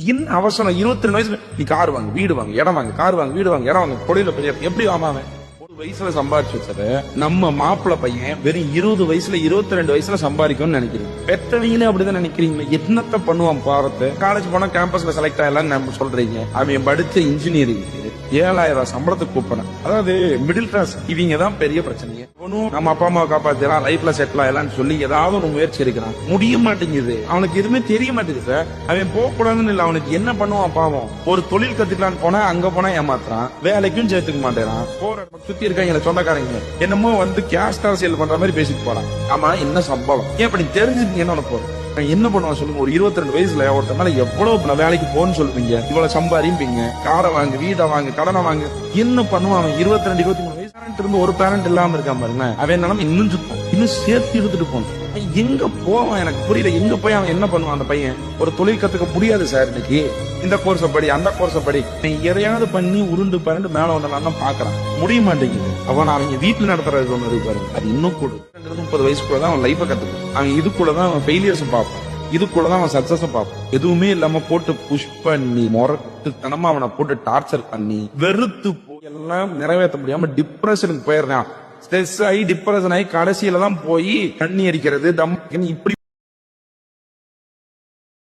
என்ன அவசரம் 22 வயசுல நீ கார் வாங்க வீடு வாங்க இடம் வாங்க கார் வாங்க வீடு வாங்க இடம் வாங்க தொழில பெரிய எப்படி ஆமாவன் ஒரு வயசுல சம்பாதிச்சு வச்சத நம்ம மாப்பிள்ள பையன் வெறும் 20 வயசுல 22 வயசுல சம்பாதிக்கும்னு நினைக்கிறேன். பெற்றவங்களே அப்படிதான் நினைக்கிறீங்களா? என்னத்த பண்ணுவான் பாவத்தை. காலேஜ் போனா கேம்பஸ்ல செலக்ட் ஆகலாம்னு நம்ம சொல்றீங்க. அவன் படிச்ச இன்ஜினியரிங் 7,000 சம்பளத்துக்கு கூப்பிடுறேன். அதாவது மிடில் கிளாஸ் இவங்க தான் பெரிய பிரச்சனையே. நம்ம அப்பா அம்மாவை காப்பாத்திடலாம் லைஃப்ல செட்டில் ஆகலாம்னு சொல்லி ஏதாவது ஒரு முயற்சி இருக்கிறான், முடிய மாட்டேங்குது. அவனுக்கு எதுவுமே தெரிய மாட்டேங்குது சார். அவன் போக கூடாதுன்னு இல்ல, அவனுக்கு என்ன பண்ணுவான் பாவம். ஒரு தொழில் கத்துக்கலான்னு போனா அங்க போனா ஏமாத்துறான், வேலைக்கும் சேர்த்துக்க மாட்டேறான். போற சுத்தி இருக்காங்க சொந்தக்காரங்க என்னமோ வந்து கேஸ்ட் அரசியல் பண்ற மாதிரி பேசிட்டு போறான். ஆமா என்ன சம்பளம் ஏன் அப்படி தெரிஞ்சுக்கீங்க என்ன போறோம் என்ன பண்ணுவான் சொல்லுங்க. ஒரு 22 வயசுல ஒருத்தனால எவ்வளவு வேலைக்கு போன்னு சொல்லுவீங்க, இவ்வளவு சம்பாதிப்பீங்க, காரை வாங்க வீடை வாங்க கடனை வாங்க. என்ன பண்ணுவான் 22 23 வயசு பேரண்ட் இருந்து ஒரு பேரண்ட் இல்லாம இருக்கான் பாருங்க. அவன் நிலைமை இன்னும் சுத்தம் இன்னும் சேர்த்து எடுத்துட்டு போகணும். எங்க போவான் எனக்கு புரியல. எங்க போய் அவன் என்ன பண்ணுவான் அந்த பையன். ஒரு தொழில் கத்துக்க முடியாது சார் இன்னைக்கு. இந்த கோர்ஸ படி அந்த கோர்ஸ படி எதையாவது பண்ணி உருண்டு பரண்டு மேல வந்தலாம் பாக்குறான், முடிய மாட்டேங்குது. அவன் அவங்க வீட்டுல நடத்துறது ஒண்ணு இருப்பாரு, அது இன்னும் கூட 30 வயசுக்குள்ளதான் அவன் லைஃப கத்துக்கும். அவன் இதுக்குள்ளதான் அவன் ஃபெயிலியர்ஸ் பார்ப்பான், இதுக்குள்ளதான் அவன் சக்சஸ் பார்ப்பான். எதுவுமே இல்லாம போட்டு புஷ் பண்ணி முரட்டு தனமா அவனை போட்டு டார்ச்சர் பண்ணி வெறுத்து எல்லாம் நிறைவேற்ற முடியாம டிப்ரெஷனுக்கு போயிடுறான். ஸ்ட்ரெஸ் ஆகி டிப்ரெஷன் ஆகி கடைசியில தான் போய் தண்ணி அடிக்கிறது தம் இப்படி